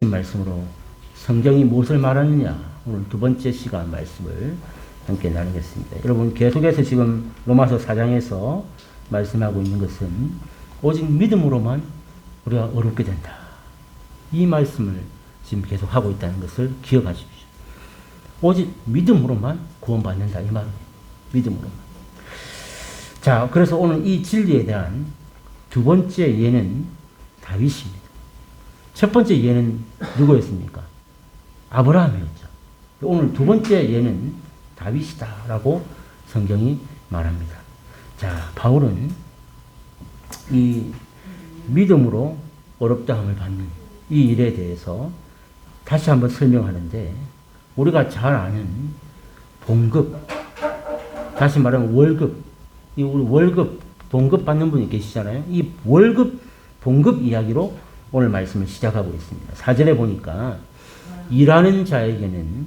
말씀으로 성경이 무엇을 말하느냐, 오늘 두 번째 시간 말씀을 함께 나누겠습니다. 여러분, 계속해서 지금 로마서 4장에서 말씀하고 있는 것은 오직 믿음으로만 우리가 어렵게 된다, 이 말씀을 지금 계속 하고 있다는 것을 기억하십시오. 오직 믿음으로만 구원받는다, 이 말이에요. 믿음으로만. 자, 그래서 오늘 이 진리에 대한 두 번째 예는 다윗입니다. 첫 번째 예는 누구였습니까? 아브라함이었죠. 오늘 두 번째 예는 다윗이다라고 성경이 말합니다. 자, 바울은 이 믿음으로 어렵다함을 받는 이 일에 대해서 다시 한번 설명하는데, 우리가 잘 아는 봉급, 다시 말하면 월급, 우리 월급, 봉급 받는 분이 계시잖아요. 이 월급, 봉급 이야기로 오늘 말씀을 시작하고 있습니다. 4절에 보니까 일하는 자에게는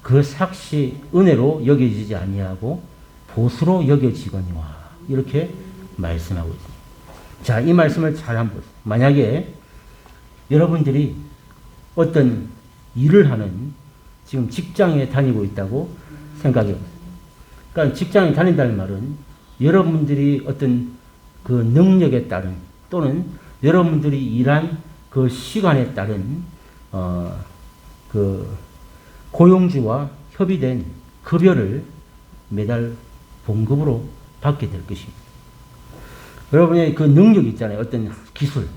그 삭시 은혜로 여겨지지 아니하고 보수로 여겨지거니와, 이렇게 말씀하고 있습니다. 자, 이 말씀을 잘 한번 보세요. 만약에 여러분들이 어떤 일을 하는, 지금 직장에 다니고 있다고 생각해 보세요. 그러니까 직장에 다닌다는 말은 여러분들이 어떤 그 능력에 따른, 또는 여러분들이 일한 그 시간에 따른 그 고용주와 협의된 급여를 매달 봉급으로 받게 될 것입니다. 여러분의 그 능력 있잖아요. 어떤 기술,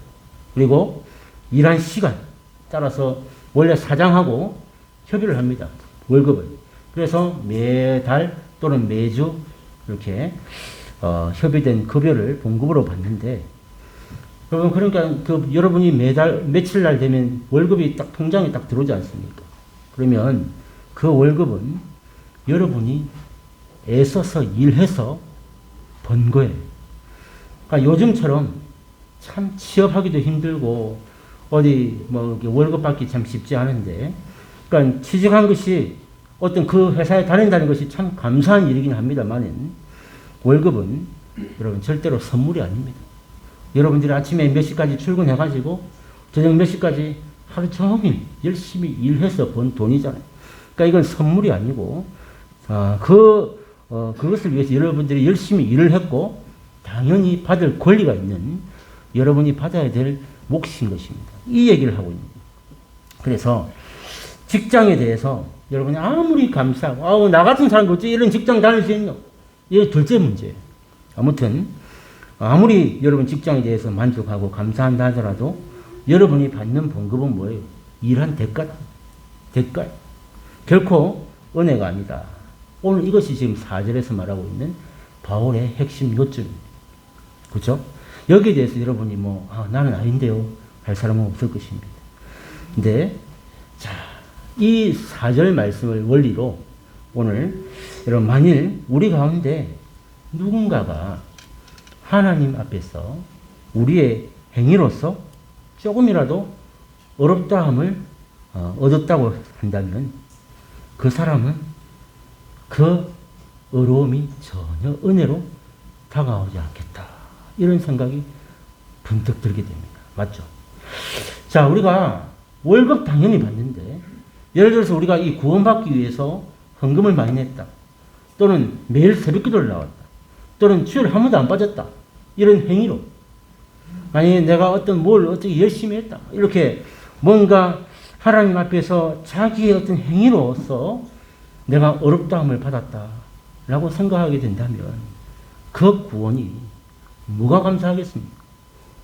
그리고 일한 시간 따라서 원래 사장하고 협의를 합니다. 월급을. 그래서 매달 또는 매주 이렇게 협의된 급여를 봉급으로 받는데, 여러분, 그러니까 여러분이 매달 며칠 날 되면 월급이 딱 통장에 딱 들어오지 않습니까? 그러면 그 월급은 여러분이 애써서 일해서 번 거예요. 그러니까 요즘처럼 참 취업하기도 힘들고 어디 뭐 월급 받기 참 쉽지 않은데, 그러니까 취직한 것이 어떤 그 회사에 다닌다는 것이 참 감사한 일이긴 합니다만은, 월급은 여러분 절대로 선물이 아닙니다. 여러분들이 아침에 몇 시까지 출근해가지고 저녁 몇 시까지 하루 종일 열심히 일해서 번 돈이잖아요. 그러니까 이건 선물이 아니고, 그것을 위해서 여러분들이 열심히 일을 했고 당연히 받을 권리가 있는, 여러분이 받아야 될 몫인 것입니다. 이 얘기를 하고 있는 거예요. 그래서 직장에 대해서 여러분이 아무리 감사하고, 나 같은 사람이 어찌 이런 직장 다닐 수 있노? 이게 둘째 문제예요. 아무튼 아무리 여러분 직장에 대해서 만족하고 감사한다 하더라도 여러분이 받는 봉급은 뭐예요? 일한 대가다. 대가. 결코 은혜가 아니다. 오늘 이것이 지금 4절에서 말하고 있는 바울의 핵심 요점입니다. 그렇죠? 여기에 대해서 여러분이 나는 아닌데요 할 사람은 없을 것입니다. 근데 자, 이 4절 말씀을 원리로 오늘 여러분, 만일 우리 가운데 누군가가 하나님 앞에서 우리의 행위로서 조금이라도 어렵다함을 얻었다고 한다면, 그 사람은 그 어려움이 전혀 은혜로 다가오지 않겠다, 이런 생각이 번뜩 들게 됩니다. 맞죠? 자, 우리가 월급 당연히 받는데, 예를 들어서 우리가 이 구원받기 위해서 헌금을 많이 냈다, 또는 매일 새벽기도를 나왔다, 또는 주일 한 번도 안 빠졌다, 이런 행위로, 아니 내가 어떻게 열심히 했다, 이렇게 뭔가 하나님 앞에서 자기의 어떤 행위로서 내가 어렵다함을 받았다라고 생각하게 된다면, 그 구원이 뭐가 감사하겠습니까?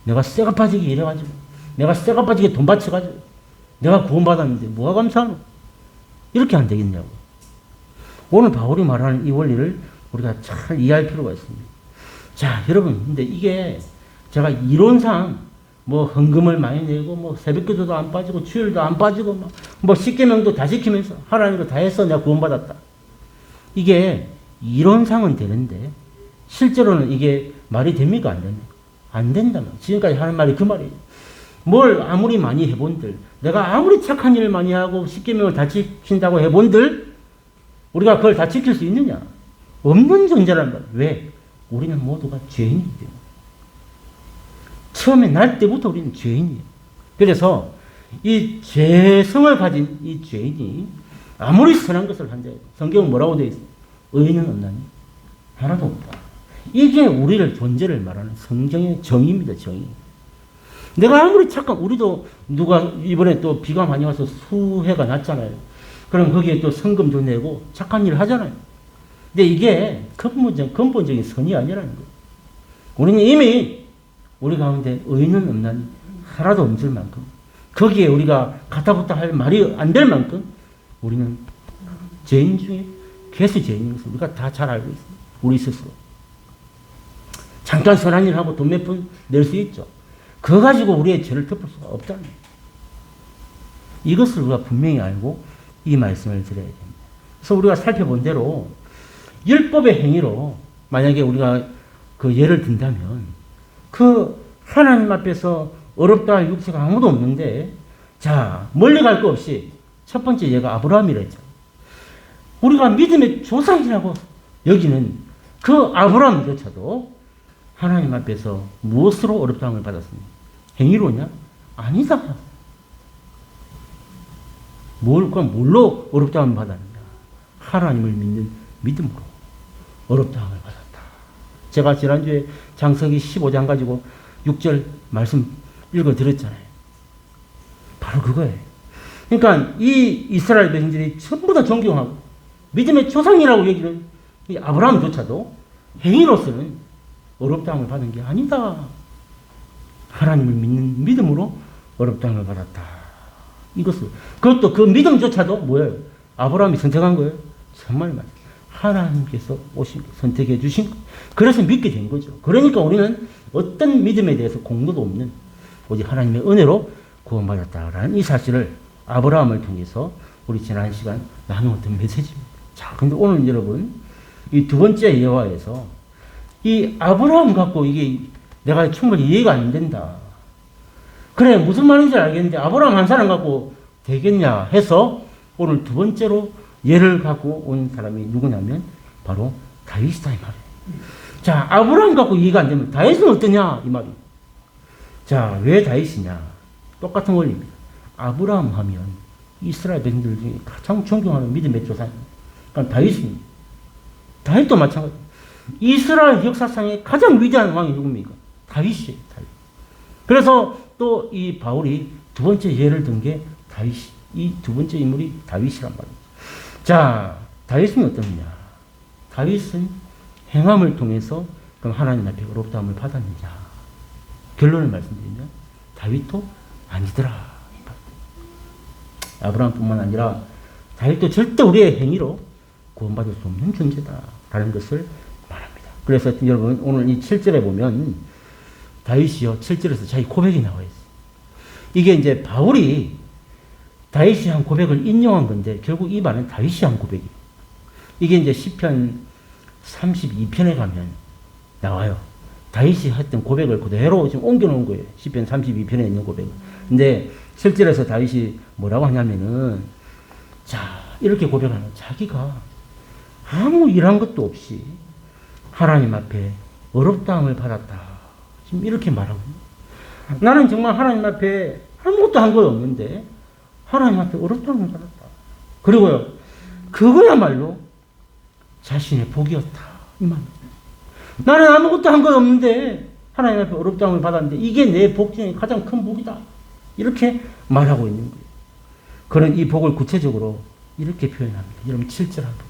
내가 쇠가 빠지게 일해가지고, 내가 쇠가 빠지게 돈 바쳐가지고 내가 구원받았는데 뭐가 감사하노? 이렇게 안 되겠냐고. 오늘 바울이 말하는 이 원리를 우리가 잘 이해할 필요가 있습니다. 자, 여러분, 근데 이게 제가 이론상 헌금을 많이 내고 새벽기도도 안 빠지고 주일도 안 빠지고 십계명도 다 지키면서 하나님도 다 해서 내가 구원받았다, 이게 이론상은 되는데 실제로는 이게 말이 됩니까? 안 됩니까? 안 된다면, 지금까지 하는 말이 그 말이에요. 뭘 아무리 많이 해본들, 내가 아무리 착한 일을 많이 하고 십계명을 다 지킨다고 해본들 우리가 그걸 다 지킬 수 있느냐? 없는 존재란 말이에요. 왜? 우리는 모두가 죄인이기 때문에. 처음에 날 때부터 우리는 죄인이에요. 그래서 이 죄성을 가진 이 죄인이 아무리 선한 것을 한다 해도 성경은 뭐라고 되어 있어요? 의인은 없나니? 하나도 없다. 이게 우리를 존재를 말하는 성경의 정의입니다. 정의. 내가 아무리 착한 우리도 누가 이번에 또 비가 많이 와서 수해가 났잖아요. 그럼 거기에 또 성금 도 내고 착한 일을 하잖아요. 근데 이게 근본적인 선이 아니라는 거예요. 우리는 이미 우리 가운데 의인은 없나니 하나도 없을 만큼 거기에 우리가 가타부타 할 말이 안 될 만큼 우리는 죄인 중에 괴수 죄인인 것을 우리가 다 잘 알고 있습니다. 우리 스스로. 잠깐 선한 일 하고 돈 몇 푼 낼 수 있죠. 그거 가지고 우리의 죄를 덮을 수가 없다는 거예요. 이것을 우리가 분명히 알고 이 말씀을 드려야 됩니다. 그래서 우리가 살펴본 대로 율법의 행위로 만약에 우리가 그 예를 든다면 그 하나님 앞에서 어렵다 할 육체가 아무도 없는데 자 멀리 갈 거 없이 첫 번째 예가 아브라함이라 했죠. 우리가 믿음의 조상이라고 여기는 그 아브라함조차도 하나님 앞에서 무엇으로 어렵다함을 받았습니까? 행위로냐? 아니다. 뭘로 어렵다함을 받았느냐? 하나님을 믿는 믿음으로 어렵다함을 받았다. 제가 지난주에 장세기 15장 가지고 6절 말씀 읽어드렸잖아요. 바로 그거예요. 그러니까 이 이스라엘 백성들이 전부 다 존경하고 믿음의 조상이라고 여기는 이 아브라함조차도 행위로서는 어렵다함을 받은 게 아니다. 하나님을 믿는 믿음으로 어렵다함을 받았다. 이것을 그것도 그 믿음조차도 뭐예요? 아브라함이 선택한 거예요. 정말 맞아요. 하나님께서 오신 선택해 주신 거. 그래서 믿게 된 거죠. 그러니까 우리는 어떤 믿음에 대해서 공로도 없는 오직 하나님의 은혜로 구원받았다라는 이 사실을 아브라함을 통해서 우리 지난 시간 나누었던 메시지입니다. 자, 근데 오늘 여러분 이 두 번째 예화에서 이 아브라함 갖고 이게 내가 충분히 이해가 안 된다. 그래 무슨 말인지 알겠는데 아브라함 한 사람 갖고 되겠냐 해서 오늘 두 번째로 예를 갖고 온 사람이 누구냐면 바로 다윗이다 이 말이에요. 자, 아브라함 갖고 이해가 안 되면 다윗은 어떠냐 이 말이에요. 자, 왜 다윗이냐? 똑같은 원리입니다. 아브라함 하면 이스라엘 백성들 중에 가장 존경하는 믿음의 조상입니다. 그러니까 다윗입니다. 다윗도 마찬가지. 이스라엘 역사상의 가장 위대한 왕이 누굽니까? 다윗이에요. 다윗. 그래서 또 이 바울이 두 번째 예를 든 게 다윗. 이 두 번째 인물이 다윗이란 말이에요. 자, 다윗은 어떠느냐? 다윗은 행함을 통해서 그럼 하나님 앞에 어렵다함을 받았느냐? 결론을 말씀드리면 다윗도 아니더라. 아브라함뿐만 아니라 다윗도 절대 우리의 행위로 구원받을 수 없는 존재다라는 것을 말합니다. 그래서 여러분 오늘 이 7절에 보면 다윗이요 7절에서 자기 고백이 나와 있어요. 이게 이제 바울이 다윗이 한 고백을 인용한 건데 결국 이 말은 다윗이 한 고백이에요. 이게 이제 시편 32편에 가면 나와요. 다윗이 했던 고백을 그대로 지금 옮겨놓은 거예요. 시편 32편에 있는 고백을. 근데 실제로서 다윗이 뭐라고 하냐면은 자 이렇게 고백하는 자기가 아무 일한 것도 없이 하나님 앞에 어렵다함을 받았다. 지금 이렇게 말하고 나는 정말 하나님 앞에 아무것도 한 거 없는데 하나님 앞에 어렵다함을 받았다. 그리고요 그거야말로 자신의 복이었다. 이 말. 나는 아무것도 한 거 없는데 하나님 앞에 어렵다함을 받았는데 이게 내 복 중에 가장 큰 복이다. 이렇게 말하고 있는 거예요. 그런 이 복을 구체적으로 이렇게 표현합니다. 여러분 7절 한번.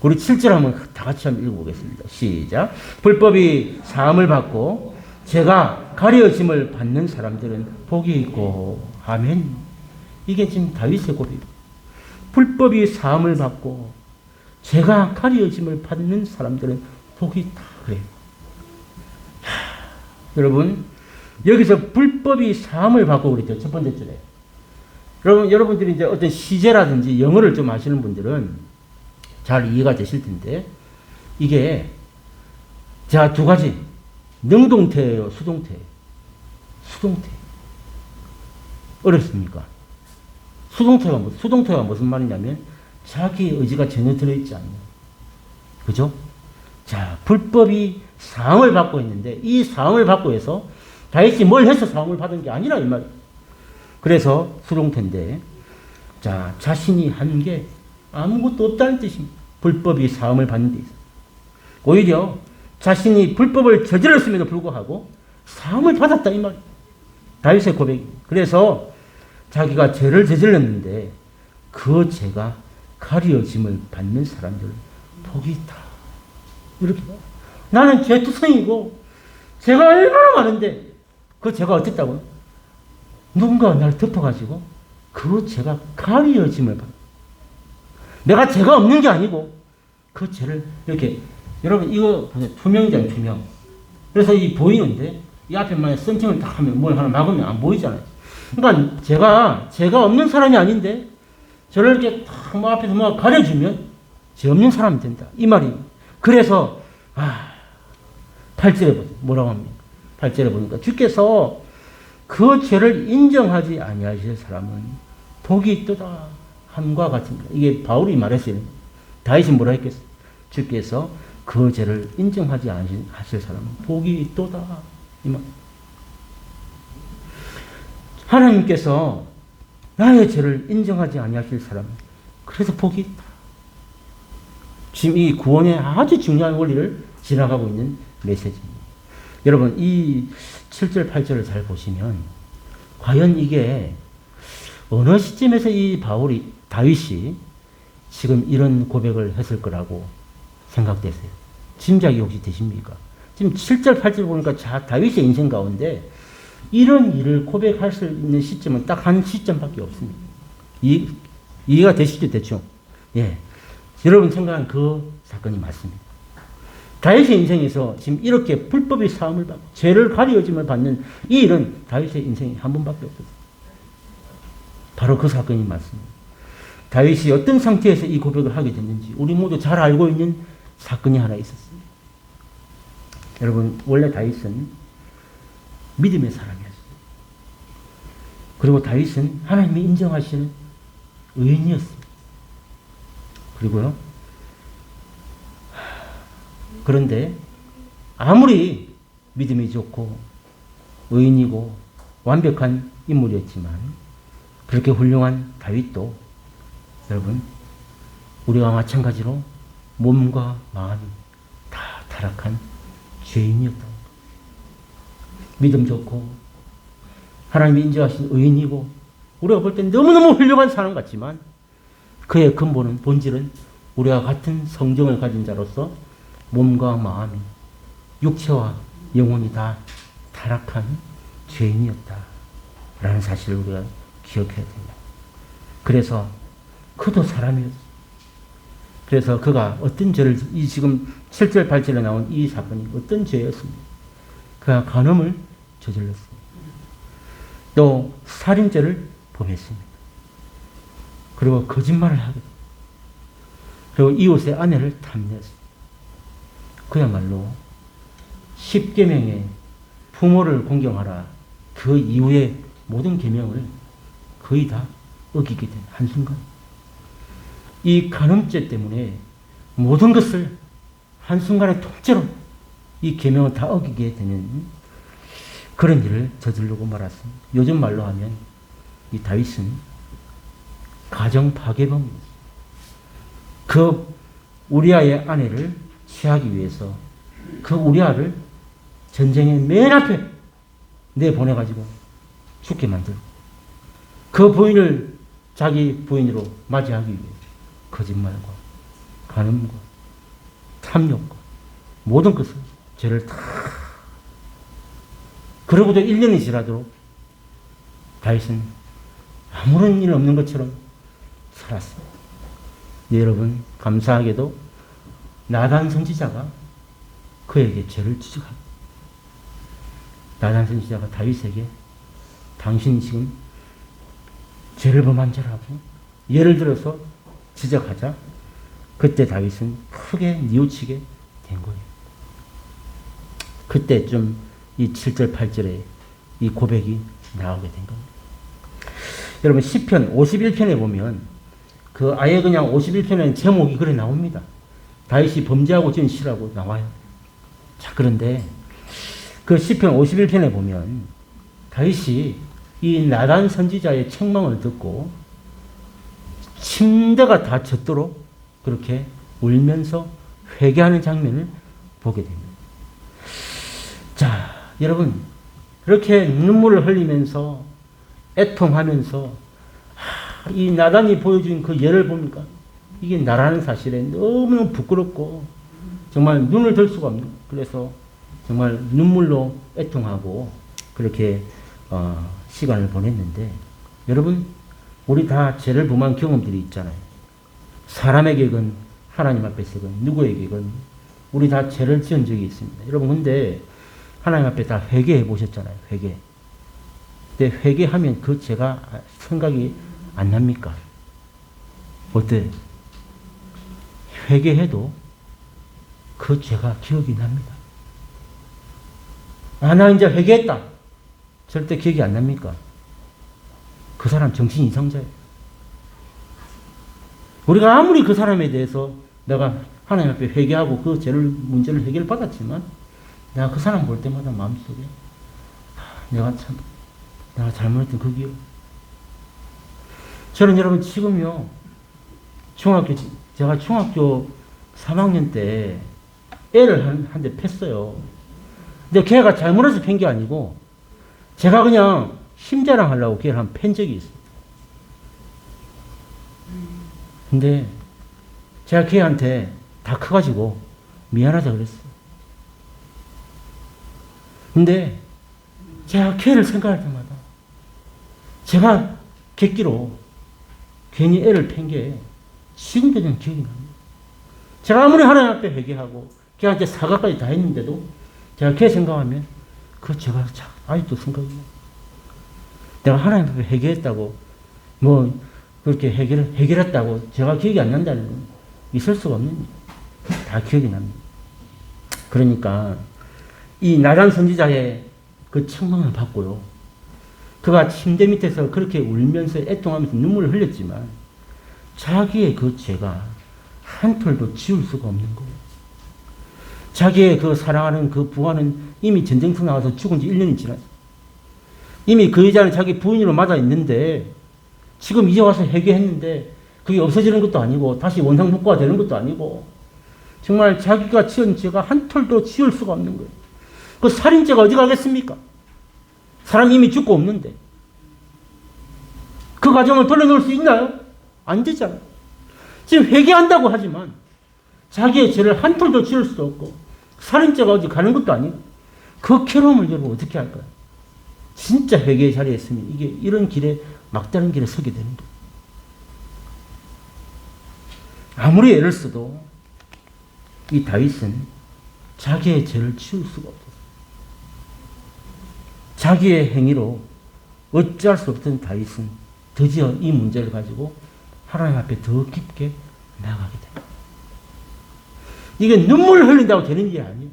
우리 7절 한번 다 같이 한번 읽어보겠습니다. 시작. 불법이 사함을 받고 죄가 가려짐을 받는 사람들은 복이 있고 아멘. 이게 지금 다윗의 고백입니다. 불법이 사함을 받고 죄가 가려짐을 받는 사람들은 복이 있다. 그래요. 여러분 여기서 불법이 사함을 받고 그랬죠. 첫 번째 줄에. 여러분들이 이제 어떤 시제라든지 영어를 좀 아시는 분들은 잘 이해가 되실 텐데, 이게, 자, 두 가지. 능동태예요, 수동태. 수동태. 어렵습니까? 수동태가 무슨 말이냐면, 자기 의지가 전혀 들어있지 않는. 그죠? 자, 불법이 사함을 받고 있는데, 이 사함을 받고 해서, 다윗이 뭘 해서 사함을 받은 게 아니라, 이 말이에요. 그래서 수동태인데, 자, 자신이 한 게 아무것도 없다는 뜻입니다. 불법이 사함을 받는 데 있어서. 오히려 자신이 불법을 저질렀음에도 불구하고 사함을 받았다 이 말이에요. 다윗의 고백입니다. 그래서 자기가 죄를 저질렀는데 그 죄가 가려짐을 받는 사람들 복이 있다. 이렇게 봐요. 나는 죄투성이고 죄가 얼마나 많은데 그 죄가 어땠다고요? 누군가 나를 덮어가지고 그 죄가 가려짐을 받아. 내가 죄가 없는 게 아니고 그 죄를 이렇게, 여러분 이거 보세요. 투명이잖아요. 투명. 그래서 이 보이는데 이 앞에 만약 썬팅을 딱 하면 뭘 하나 막으면 안 보이잖아요. 그러니까 죄가 없는 사람이 아닌데 저를 이렇게 딱 뭐 앞에서 뭐 가려주면 죄 없는 사람이 된다. 이 말이. 그래서 8절에 보세요. 뭐라고 합니까? 8절에 보니까 주께서 그 죄를 인정하지 아니하실 사람은 복이 있도다 함과 같습니다. 이게 바울이 말했어요. 다윗이 뭐라 했겠어요? 주께서 그 죄를 인정하지 아니하실 사람은 복이 있도다. 이 말. 하나님께서 나의 죄를 인정하지 아니하실 사람은 그래서 복이 있다. 지금 이 구원의 아주 중요한 원리를 지나가고 있는 메시지입니다. 여러분 이 7절 8절을 잘 보시면 과연 이게 어느 시점에서 이 다윗이 지금 이런 고백을 했을 거라고 생각되세요? 짐작이 혹시 되십니까? 지금 7절 8절 보니까 다윗의 인생 가운데 이런 일을 고백할 수 있는 시점은 딱 한 시점밖에 없습니다. 이해가 되시죠? 대충. 예. 여러분 생각한 그 사건이 맞습니다. 다윗의 인생에서 지금 이렇게 불법의 사함을 받고 죄를 가려짐을 받는 이 일은 다윗의 인생에 한 번밖에 없었어요. 바로 그 사건이 맞습니다. 다윗이 어떤 상태에서 이 고백을 하게 됐는지 우리 모두 잘 알고 있는 사건이 하나 있었습니다. 여러분 원래 다윗은 믿음의 사람이었어요. 그리고 다윗은 하나님이 인정하시는 의인이었습니다. 그리고요. 그런데 아무리 믿음이 좋고 의인이고 완벽한 인물이었지만 그렇게 훌륭한 다윗도 여러분 우리와 마찬가지로 몸과 마음이 다 타락한 죄인이었다. 믿음 좋고 하나님이 인정하신 의인이고 우리가 볼 땐 너무너무 훌륭한 사람 같지만 그의 근본은 본질은 우리와 같은 성정을 가진 자로서 몸과 마음이 육체와 영혼이 다 타락한 죄인이었다 라는 사실을 우리가 기억해야 됩니다. 그래서 그도 사람이었어요. 그래서 그가 어떤 죄를 이 지금 7절 8절에 나온 이 사건이 어떤 죄였습니까? 그가 간음을 저질렀습니다. 또 살인죄를 범했습니다. 그리고 거짓말을 하게 됩니다. 그리고 이웃의 아내를 탐내었습니다. 그야말로 10계명에 부모를 공경하라 그 이후의 모든 계명을 거의 다 어기게 된 한순간 이 간음죄 때문에 모든 것을 한순간에 통째로 이 계명을 다 어기게 되는 그런 일을 저지르고 말았습니다. 요즘 말로 하면 이 다윗은 가정 파괴범입니다. 그 우리아의 아내를 취하기 위해서 그 우리아를 전쟁의 맨 앞에 내보내가지고 죽게 만들고 그 부인을 자기 부인으로 맞이하기 위해 거짓말과 간음과 탐욕과 모든 것을 죄를 다 그러고도 1년이 지나도록 다윗은 아무런 일 없는 것처럼 살았습니다. 네, 여러분 감사하게도 나단 선지자가 그에게 죄를 지적합니다. 나단 선지자가 다윗에게 당신이 지금 죄를 범한 자라고 예를 들어서 지적하자 그때 다윗은 크게 뉘우치게 된 거예요. 그때쯤 이 7절 8절에 이 고백이 나오게 된 겁니다. 여러분 시편 51편에 보면 그 아예 그냥 51편에는 제목이 그래 나옵니다. 다윗이 범죄하고 지은 시라고 나와요. 자 그런데 그 시편 51편에 보면 다윗이 이 나단 선지자의 책망을 듣고 침대가 다 젖도록 그렇게 울면서 회개하는 장면을 보게 됩니다. 자, 여러분, 그렇게 눈물을 흘리면서 애통하면서 이 나단이 보여준 그 예를 보니까 이게 나라는 사실에 너무너무 부끄럽고 정말 눈을 들 수가 없는, 그래서 정말 눈물로 애통하고 그렇게 시간을 보냈는데, 여러분, 우리 다 죄를 범한 경험들이 있잖아요. 사람에게건 하나님 앞에서건 누구에게건 우리 다 죄를 지은 적이 있습니다. 여러분, 근데 하나님 앞에 다 회개해 보셨잖아요. 회개. 근데 회개하면 그 죄가 생각이 안 납니까? 어때? 회개해도 그 죄가 기억이 납니다. 아, 나 이제 회개했다. 절대 기억이 안 납니까? 그 사람 정신 이상자예요. 우리가 아무리 그 사람에 대해서 내가 하나님 앞에 회개하고 그 죄를, 문제를 해결 받았지만, 내가 그 사람 볼 때마다 마음속에 내가 잘못했던 그 기억. 저는 여러분 지금요, 제가 중학교 3학년 때 애를 한 대 팼어요. 근데 걔가 잘못해서 팬 게 아니고 제가 그냥 힘자랑 하려고 걔를 한 팬 적이 있어요. 근데 제가 걔한테 다 커가지고 미안하다 그랬어요. 근데 제가 걔를 생각할 때마다 제가 객기로 괜히 애를 팬 게 지금도 좀 기억이 납니다. 제가 아무리 하나님 앞에 회개하고 걔한테 사과까지 다 했는데도 제가 걔 생각하면 그 제가 아직도 생각이 나요. 내가 하나님 앞에 회개했다고 뭐 그렇게 해결했다고 제가 기억이 안 난다는 건 있을 수가 없는 일이에요. 다 기억이 납니다. 그러니까 이 나단 선지자의 그 책망을 받고요, 그가 침대 밑에서 그렇게 울면서 애통하면서 눈물을 흘렸지만 자기의 그 죄가 한 톨도 지울 수가 없는 거예요. 자기의 그 사랑하는 그 부하는 이미 전쟁터 나와서 죽은 지 1년이 지났어요. 이미 그 여자는 자기 부인으로 맞아 있는데 지금 이제 와서 회개했는데 그게 없어지는 것도 아니고 다시 원상복구가 되는 것도 아니고 정말 자기가 지은 죄가 한 톨도 지울 수가 없는 거예요. 그 살인죄가 어디 가겠습니까? 사람이 이미 죽고 없는데 그 가정을 돌려놓을 수 있나요? 안 되잖아요. 지금 회개한다고 하지만 자기의 죄를 한 톨도 지울 수도 없고 살인죄가 어디 가는 것도 아니고 그 괴로움을 여러분 어떻게 할까요? 진짜 회개의 자리에 있으면 이게 이런 길에 막다른 길에 서게 되는 거예요. 아무리 애를 써도 이 다윗은 자기의 죄를 치울 수가 없었어요. 자기의 행위로 어찌할 수 없던 다윗은 드디어 이 문제를 가지고 하나님 앞에 더 깊게 나아가게 됩니다. 이게 눈물을 흘린다고 되는 일이 아니에요.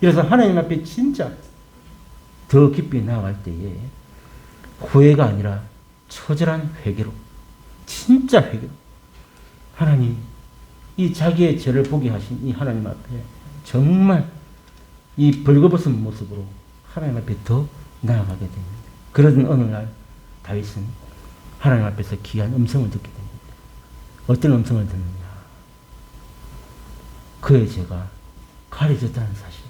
그래서 하나님 앞에 진짜 더 깊이 나아갈 때에 후회가 아니라 처절한 회개로, 진짜 회개로 하나님, 이 자기의 죄를 보게 하신 이 하나님 앞에 정말 이 벌거벗은 모습으로 하나님 앞에 더 나아가게 됩니다. 그러던 어느 날 다윗은 하나님 앞에서 귀한 음성을 듣게 됩니다. 어떤 음성을 듣느냐? 그의 죄가 가려졌다는 사실.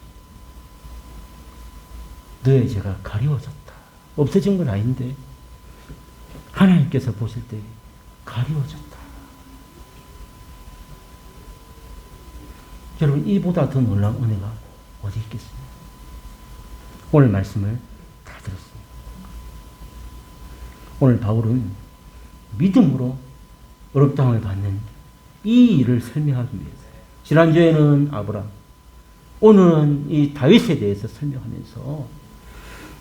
너의 죄가 가리워졌다. 없어진 건 아닌데 하나님께서 보실 때 가리워졌다. 여러분, 이보다 더 놀라운 은혜가 어디 있겠습니까? 오늘 말씀을 다 들었습니다. 오늘 바울은 믿음으로 어렵다함을 받는 이 일을 설명하기 위해서, 지난주에는 아브라함, 오늘은 이 다윗에 대해서 설명하면서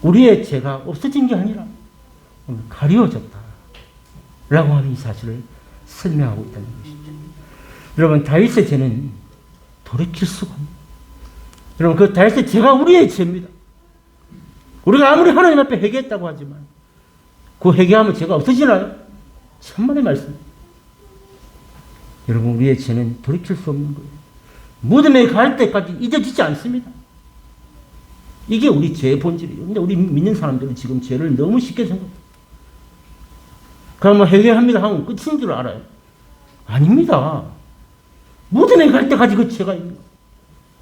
우리의 죄가 없어진 게 아니라 오늘 가리워졌다 라고 하는 이 사실을 설명하고 있다는 것이죠. 여러분, 다윗의 죄는 돌이킬 수가 없는, 여러분, 그 다윗의 죄가 우리의 죄입니다. 우리가 아무리 하나님 앞에 회개했다고 하지만 그 회개하면 죄가 없어지나요? 천만의 말씀. 여러분, 우리의 죄는 돌이킬 수 없는 거예요. 무덤에 갈 때까지 잊어지지 않습니다. 이게 우리 죄의 본질이에요. 근데 우리 믿는 사람들은 지금 죄를 너무 쉽게 생각해요. 그러면 회개합니다 하면 끝인 줄 알아요. 아닙니다. 무덤에 갈 때까지 그 죄가 있는 거예요.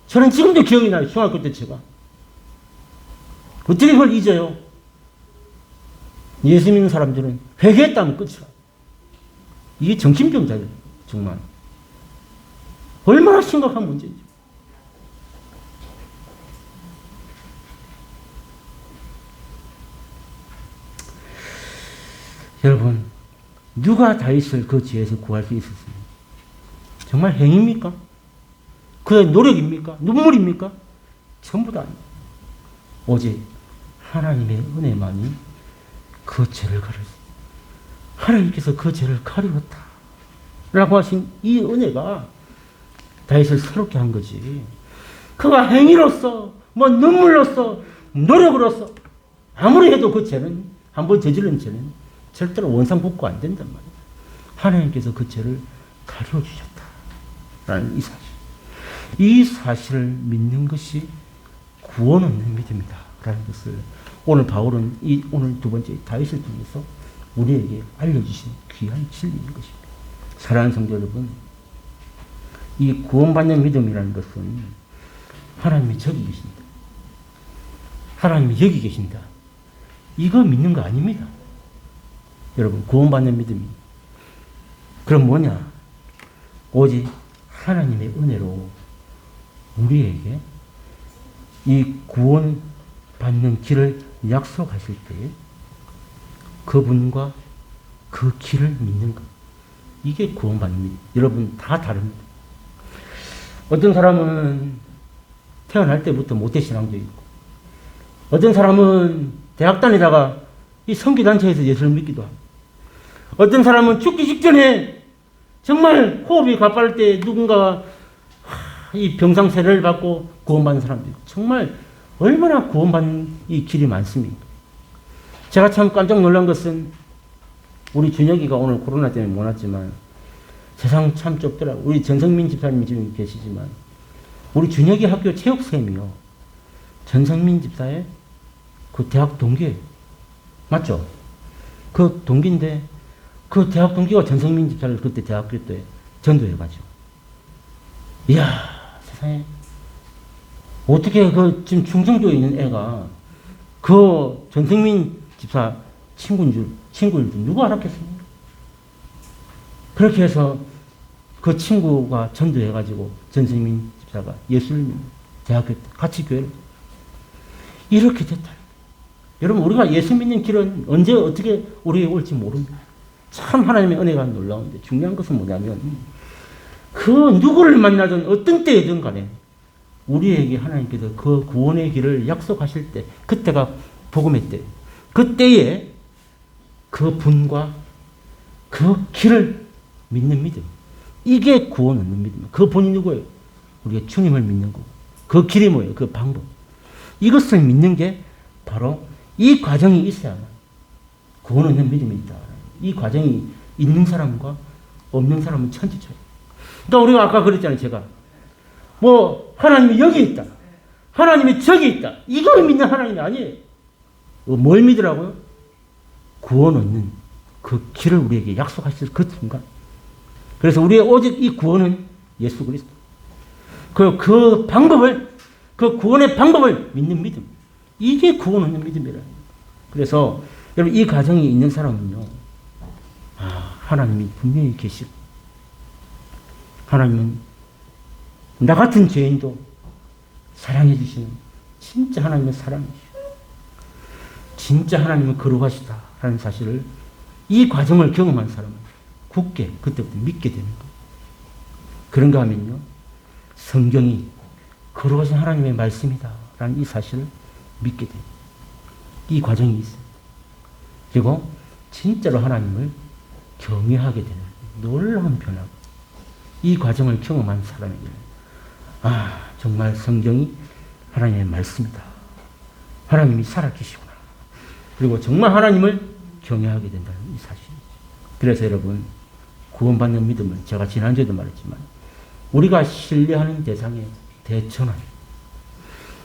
저는 지금도 기억이 나요. 중학교 때 제가. 어떻게 그걸 잊어요? 예수 믿는 사람들은 회개했다면 끝이야. 이게 정신병자예요. 정말. 얼마나 심각한 문제죠. 여러분, 누가 다윗을 그 죄에서 구할 수 있었습니까? 정말 행입니까? 그의 노력입니까? 눈물입니까? 전부 다 아닙니다. 오직 하나님의 은혜만이 그 죄를 가렸습니다. 하나님께서 그 죄를 가리웠다 라고 하신 이 은혜가 다윗을 새롭게 한 거지. 그가 행위로서 눈물로서 노력으로서 아무리 해도 그 죄는 한번 저지른 죄는 절대로 원상복구 안 된단 말이에요. 하나님께서 그 죄를 가려주셨다라는 이 사실. 이 사실을 믿는 것이 구원 얻는 믿음이다 라는 것을 오늘 바울은 오늘 두 번째 다윗을 통해서 우리에게 알려주신 귀한 진리인 것입니다. 사랑하는 성도 여러분, 이 구원받는 믿음이라는 것은 하나님이 저기 계신다. 하나님이 여기 계신다. 이거 믿는 거 아닙니다. 여러분, 구원받는 믿음이. 그럼 뭐냐? 오직 하나님의 은혜로 우리에게 이 구원받는 길을 약속하실 때 그분과 그 길을 믿는 것. 이게 구원받는 믿음. 여러분, 다 다릅니다. 어떤 사람은 태어날 때부터 모태신앙도 있고, 어떤 사람은 대학 다니다가 이 선교단체에서 예수를 믿기도 하고, 어떤 사람은 죽기 직전에 정말 호흡이 가빠를 때 누군가가 이 병상세례를 받고 구원받는 사람도 있고, 정말 얼마나 구원받는 이 길이 많습니까? 제가 참 깜짝 놀란 것은 우리 준혁이가 오늘 코로나 때문에 못 왔지만 세상 참 좁더라고요. 우리 전성민 집사님이 지금 계시지만 우리 준혁이 학교 체육쌤이요. 전성민 집사의 그 대학 동기예요. 맞죠? 그 동기인데 그 대학 동기가 전성민 집사를 그때 대학교 때 전도해가지고. 이야, 세상에. 어떻게 그 지금 충청도에 있는 애가 그 전성민 집사 친구인 줄 누가 알았겠습니까? 그렇게 해서 그 친구가 전도해가지고 전성민 집사가 예수를 믿는 대학교 때 같이 교회를 이렇게 됐다. 여러분, 우리가 예수 믿는 길은 언제 어떻게 우리에게 올지 모릅니다. 참 하나님의 은혜가 놀라운데 중요한 것은 뭐냐면 그 누구를 만나든 어떤 때이든 간에 우리에게 하나님께서 그 구원의 길을 약속하실 때, 그때가 복음의 때, 그때에 그 분과 그 길을 믿는 믿음. 이게 구원 얻는 믿음. 그 분이 누구예요? 우리가 주님을 믿는 거고. 그 길이 뭐예요? 그 방법. 이것을 믿는 게 바로 이 과정이 있어야만 구원 얻는 믿음이 있다. 이 과정이 있는 사람과 없는 사람은 천지차이. 그러니까 우리가 아까 그랬잖아요, 제가. 하나님이 여기 있다. 하나님이 저기 있다. 이걸 믿는 하나님이 아니에요. 뭘 믿으라고요? 구원 얻는 그 길을 우리에게 약속하실 그 순간. 그래서 우리의 오직 이 구원은 예수 그리스도. 그 방법을, 그 구원의 방법을 믿는 믿음. 이게 구원 얻는 믿음이라. 그래서 여러분, 이 가정이 있는 사람은요, 하나님이 분명히 계시고, 하나님은 나 같은 죄인도 사랑해 주시는 진짜 하나님의 사랑이시고, 진짜 하나님은 거룩하시다 라는 사실을, 이 과정을 경험한 사람은 굳게 그때부터 믿게 되는 거예요. 그런가 하면요, 성경이 거룩하신 하나님의 말씀이다 라는 이 사실을 믿게 돼요. 이 과정이 있어요. 그리고 진짜로 하나님을 경외하게 되는 놀라운 변화가, 이 과정을 경험한 사람에게는 정말 성경이 하나님의 말씀이다. 하나님이 살아계시구나. 그리고 정말 하나님을 경외하게 된다는 이 사실이죠. 그래서 여러분, 구원받는 믿음은 제가 지난주에도 말했지만 우리가 신뢰하는 대상의 대천한,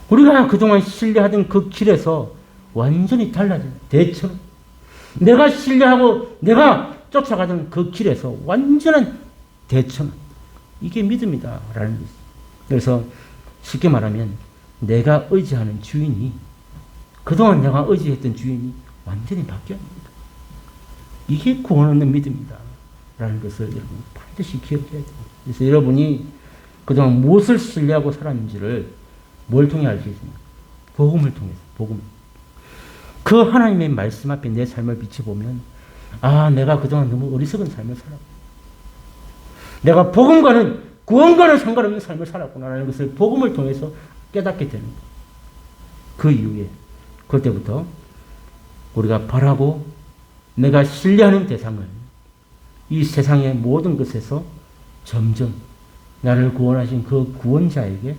우리가 그동안 신뢰하던 그 길에서 완전히 달라진 대처럼 내가 신뢰하고 내가 쫓아가던 그 길에서 완전한 대처럼 이게 믿음이다 라는 것이죠. 그래서 쉽게 말하면 내가 의지하는 주인이 그동안 내가 의지했던 주인이 완전히 바뀌었습니다. 이게 구원 얻는 믿음이다 라는 것을 여러분 반드시 기억해야 됩니다. 그래서 여러분이 그동안 무엇을 신뢰하고 살았는지를 뭘 통해 알 수 있습니까? 복음을 통해서. 복음. 그 하나님의 말씀 앞에 내 삶을 비춰보면 아, 내가 그동안 너무 어리석은 삶을 살았구나. 내가 복음과는 구원과는 상관없는 삶을 살았구나라는 것을 복음을 통해서 깨닫게 되는 거예요. 그 이후에 그때부터 우리가 바라고 내가 신뢰하는 대상을 이 세상의 모든 것에서 점점 나를 구원하신 그 구원자에게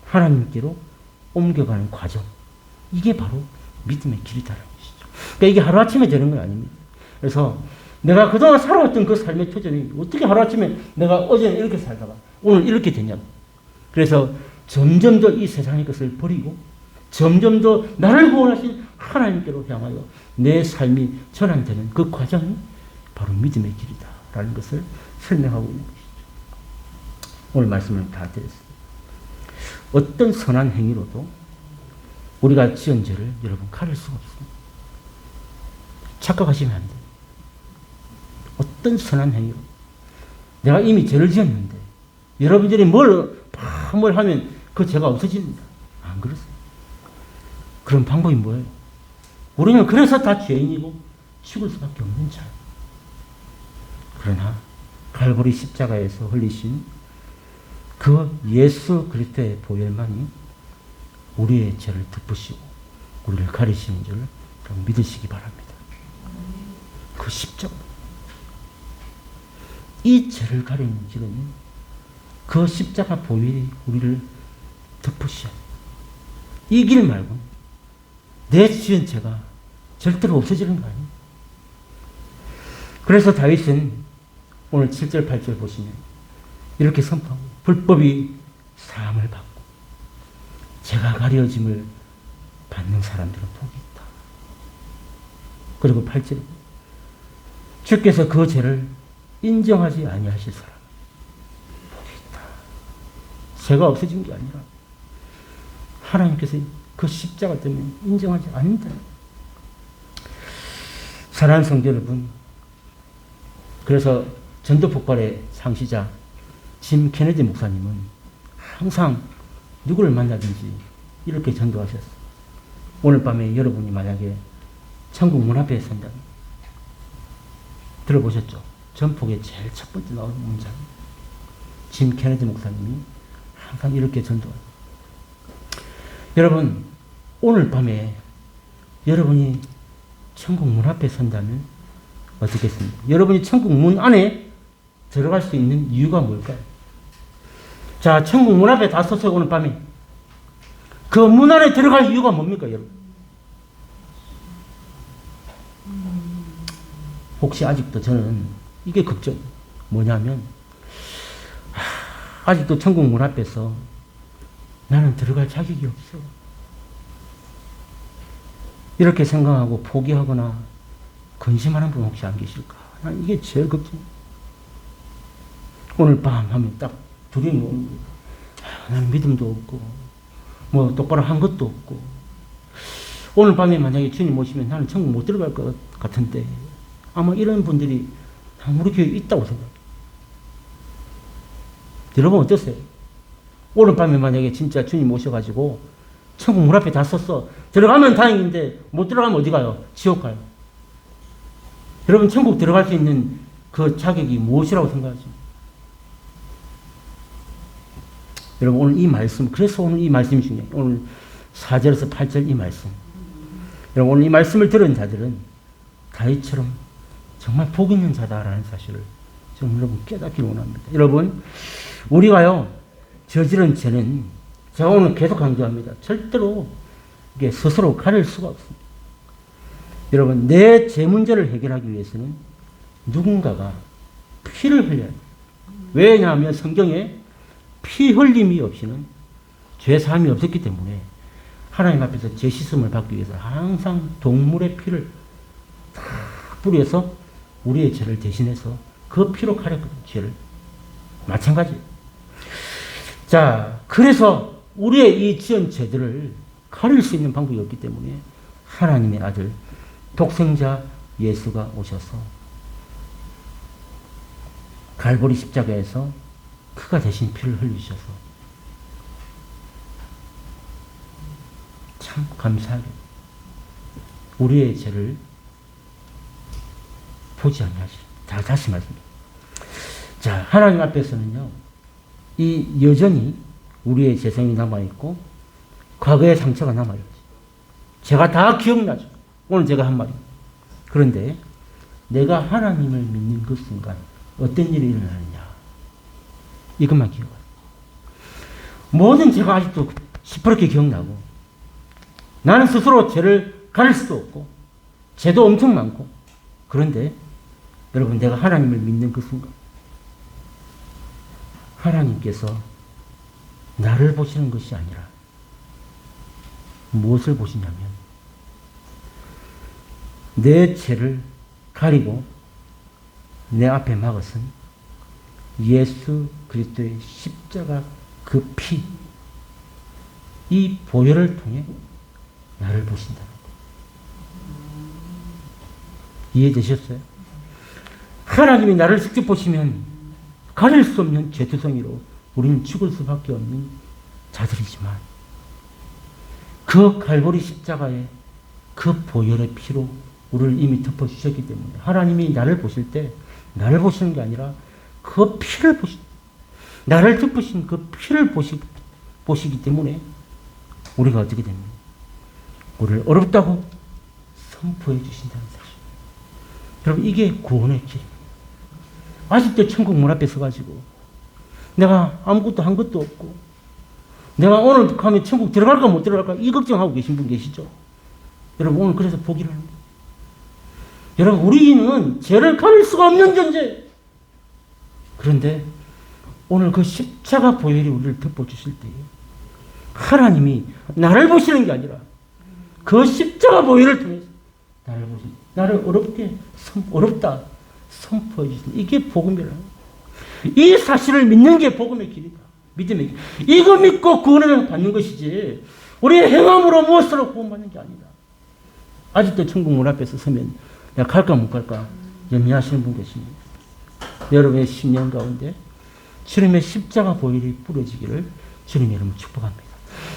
하나님께로 옮겨가는 과정. 이게 바로 믿음의 길이다라는 것이죠. 그러니까 이게 하루아침에 되는 건 아닙니다. 그래서 내가 그동안 살아왔던 그 삶의 터전이 어떻게 하루아침에 내가 어제는 이렇게 살다가 오늘 이렇게 되냐. 그래서 점점 더 이 세상의 것을 버리고 점점 더 나를 구원하신 하나님께로 향하여 내 삶이 전환되는 그 과정이 바로 믿음의 길이다라는 것을 설명하고 있는 것이죠. 오늘 말씀을 다 드렸습니다. 어떤 선한 행위로도 우리가 지은 죄를 여러분 가릴 수가 없습니다. 착각하시면 안 돼요. 어떤 선한 행위로 내가 이미 죄를 지었는데 여러분들이 뭘 하면 그 죄가 없어집니다. 안 그렇습니다. 그런 방법이 뭐예요? 우리는 그래서 다 죄인이고 죽을 수밖에 없는 자예요. 그러나 갈보리 십자가에서 흘리신 그 예수 그리스도의 보혈만이 우리의 죄를 덮으시고 우리를 가리시는 줄 믿으시기 바랍니다. 그 십자가. 이 죄를 가리는 길은 그 십자가 보혈이 우리를 덮으셔야 돼요. 이 길 말고 내 지은 죄가 절대로 없어지는 거 아니에요. 그래서 다윗은 오늘 7절 8절 보시면 이렇게 선포하고 불법이 사함을 받고 죄가 가려짐을 받는 사람들은 복이 있다. 그리고 8절 주께서 그 죄를 인정하지 아니하실 사람 복이 있다. 죄가 없어진 게 아니라 하나님께서 그 십자가 때문에 인정하지 않는다. 사랑하는 성도 여러분, 그래서 전도폭발의 창시자 짐 케네디 목사님은 항상 누구를 만나든지 이렇게 전도하셨어요. 오늘 밤에 여러분이 만약에 천국 문 앞에 선다면 들어보셨죠? 전폭의 제일 첫 번째 나온 문장. 짐 케네디 목사님이 항상 이렇게 전도해요. 여러분, 오늘 밤에 여러분이 천국 문 앞에 선다면 어떻겠습니까? 여러분이 천국 문 안에 들어갈 수 있는 이유가 뭘까요? 자, 천국 문 앞에 다 섰어요, 오늘 밤에. 그 문 안에 들어갈 이유가 뭡니까, 여러분? 혹시 아직도 저는 이게 걱정, 뭐냐면, 아직도 천국 문 앞에서 나는 들어갈 자격이 없어. 이렇게 생각하고 포기하거나 근심하는 분 혹시 안 계실까? 난 이게 제일 걱정. 오늘 밤 하면 딱 두려움이 오는 거예요. 나는 믿음도 없고, 뭐 똑바로 한 것도 없고, 오늘 밤에 만약에 주님 오시면 나는 천국 못 들어갈 것 같은데, 아마 이런 분들이 우리 교회에 있다고 생각해요. 여러분 어떠세요? 오늘 밤에 만약에 진짜 주님 오셔가지고 천국 문 앞에 다 섰어. 들어가면 다행인데 못 들어가면 어디 가요? 지옥 가요. 여러분 천국 들어갈 수 있는 그 자격이 무엇이라고 생각하십니까? 여러분 오늘 이 말씀, 그래서 오늘 이 말씀이 중요해요. 오늘 4절에서 8절 이 말씀. 여러분 오늘 이 말씀을 들은 자들은 다윗처럼 정말 복 있는 자다라는 사실을 좀 여러분 깨닫기를 원합니다. 여러분 우리가요 저지른 죄는 제가 오늘 계속 강조합니다. 절대로 이게 스스로 가릴 수가 없습니다. 여러분 내 죄 문제를 해결하기 위해서는 누군가가 피를 흘려야 돼요. 왜냐하면 성경에 피 흘림이 없이는 죄 사함이 없었기 때문에 하나님 앞에서 죄 씻음을 받기 위해서 항상 동물의 피를 다 뿌려서 우리의 죄를 대신해서 그 피로 가렸거든, 죄를. 마찬가지. 자, 그래서 우리의 이 지은 죄들을 가릴 수 있는 방법이 없기 때문에 하나님의 아들, 독생자 예수가 오셔서 갈보리 십자가에서 그가 대신 피를 흘리셔서 참 감사하게 우리의 죄를 보지 아니하시라. 다시 말씀드립니다. 자, 하나님 앞에서는요, 이 여전히 우리의 죄성이 남아있고 과거의 상처가 남아있지. 제가 다 기억나죠. 오늘 제가 한 말입니다. 그런데 내가 하나님을 믿는 그 순간 어떤 일이 일어나느냐, 이것만 기억해요. 모든 죄가 아직도 시퍼렇게 기억나고 나는 스스로 죄를 가릴 수도 없고 죄도 엄청 많고, 그런데 여러분, 내가 하나님을 믿는 그 순간 하나님께서 나를 보시는 것이 아니라 무엇을 보시냐면 내 죄를 가리고 내 앞에 막아선 예수 그리스도의 십자가 그 피, 이 보혈을 통해 나를 보신다는 것. 이해되셨어요? 하나님이 나를 직접 보시면 가릴 수 없는 죄투성이로 우리는 죽을 수밖에 없는 자들이지만 그 갈보리 십자가의 그 보혈의 피로 우리를 이미 덮어주셨기 때문에 하나님이 나를 보실 때 나를 보시는 게 아니라 그 피를 나를 덮으신 그 피를 보시기 때문에 우리가 어떻게 됩니까? 우리를 어렵다고 선포해 주신다는 사실. 여러분, 이게 구원의 길입니다. 아직도 천국 문 앞에 서가지고 내가 아무것도 한 것도 없고 내가 오늘 가면 천국 들어갈까 못 들어갈까 이 걱정하고 계신 분 계시죠? 여러분, 오늘 그래서 포기를 합니다. 여러분, 우리는 죄를 가릴 수가 없는 존재. 그런데 오늘 그 십자가 보혈이 우리를 덮어주실 때에 하나님이 나를 보시는 게 아니라 그 십자가 보혈을 통해서 나를 보시는, 나를 어렵다 선포해 주시는, 이게 복음이라는 거예요. 이 사실을 믿는 게 복음의 길이다. 믿음의 길. 이거 믿고 구원을 받는 것이지 우리의 행함으로 무엇으로 구원받는 게 아니다. 아직도 천국 문 앞에서 서면 내가 갈까 못 갈까 염려하시는 분 계십니다. 여러분의 10년 가운데 주님의 십자가 보혈이 뿌려지기를 주님 이름으로 축복합니다.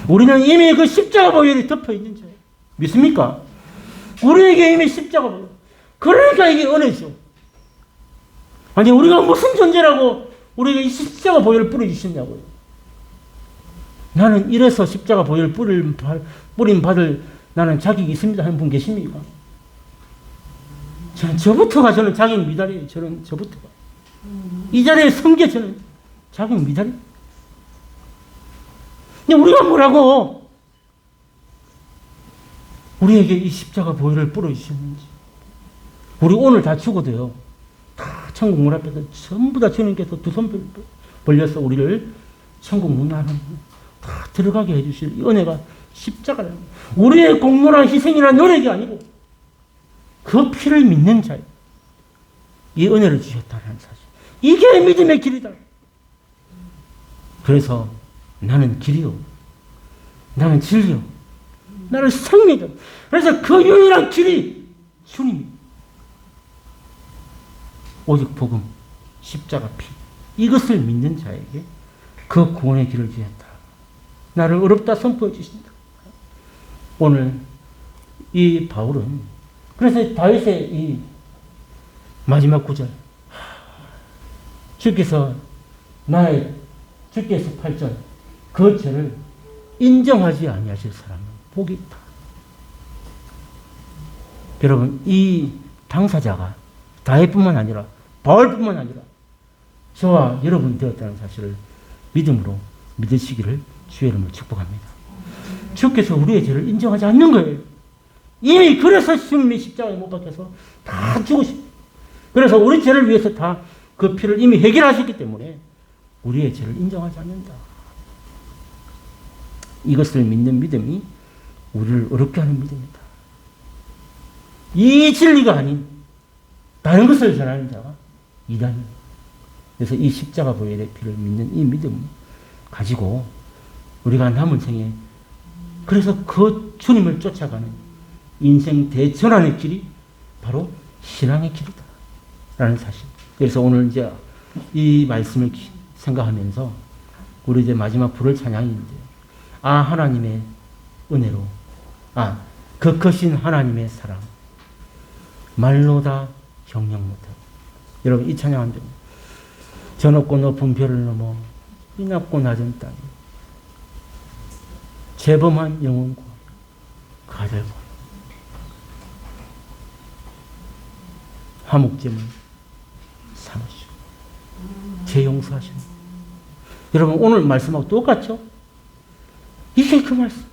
우리는 이미 그 십자가 보혈이 덮여 있는 자예요. 믿습니까? 우리에게 이미 십자가 보혈. 그러니까 이게 은혜죠. 아니, 우리가 무슨 존재라고 우리에게 이 십자가 보혈을 뿌려주셨냐고요. 나는 이래서 십자가 보혈을 뿌림 받을 나는 자격이 있습니다 하는 분 계십니까? 저는 자격 미달이에요. 저부터가. 이 자리에 선 게 저는 자격 미달이에요. 근데 우리가 뭐라고 우리에게 이 십자가 보혈을 뿌려주셨는지. 우리 오늘 다 죽어도요, 다 천국 문 앞에서 전부 다 주님께서 두 손 벌려서 우리를 천국 문 안에 다 들어가게 해주실 이 은혜가 십자가라는 거예요. 우리의 공로나 희생이나 노력이 아니고 그 피를 믿는 자예요. 이 은혜를 주셨다는 사실. 이게 믿음의 길이다. 그래서 나는 길이요, 나는 진리요, 나는 생명이다. 그래서 그 유일한 길이 주님입니다. 오직 복음, 십자가 피, 이것을 믿는 자에게 그 구원의 길을 주셨다. 나를 어렵다 선포해 주신다. 오늘 이 바울은 그래서 다윗의 이 마지막 구절, 주께서 8절, 그 죄를 인정하지 아니하실 사람은 복이 있다. 여러분, 이 당사자가 다윗뿐만 아니라 바울뿐만 아니라 저와 여러분 되었다는 사실을 믿음으로 믿으시기를 주의 이름으로 축복합니다. 주께서 우리의 죄를 인정하지 않는 거예요. 이미 그래서 주님이 십자가에 못 박혀서 다 죽으시고, 그래서 우리 죄를 위해서 다 그 피를 이미 해결하셨기 때문에 우리의 죄를 인정하지 않는다. 이것을 믿는 믿음이 우리를 어렵게 하는 믿음이다. 이 진리가 아닌 다른 것을 전하는 자가 이단입니다. 그래서 이 십자가 보혈의 피를 믿는 이 믿음 가지고 우리가 남은 생에 그래서 그 주님을 쫓아가는 인생 대전환의 길이 바로 신앙의 길이다. 라는 사실. 그래서 오늘 이제 이 말씀을 생각하면서 우리 이제 마지막 부를 찬양인데, 하나님의 은혜로, 그 크신 하나님의 사랑, 말로 다 형용 못하고. 여러분, 이 찬양 한 번. 저 높고 높은 별을 넘어 이 낮고 낮은 땅에 재범한 영혼과 그 아들 보여 화목제물 삼으시고 제 용서하시는. 여러분, 오늘 말씀하고 똑같죠? 이게 그 말씀.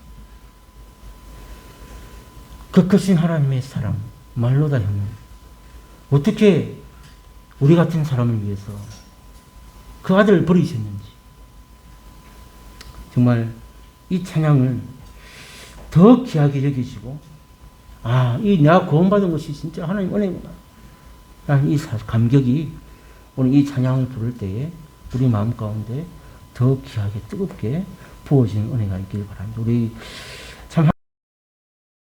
그 크신 하나님의 사랑, 말로 다 형용. 어떻게 우리 같은 사람을 위해서 그 아들을 버리셨는지. 정말 이 찬양을 더 귀하게 여기시고, 이 내가 구원받은 것이 진짜 하나님 은혜구나 라는 이 감격이 오늘 이 찬양을 부를 때에 우리 마음 가운데 더 귀하게 뜨겁게 부어지는 은혜가 있길 바랍니다. 우리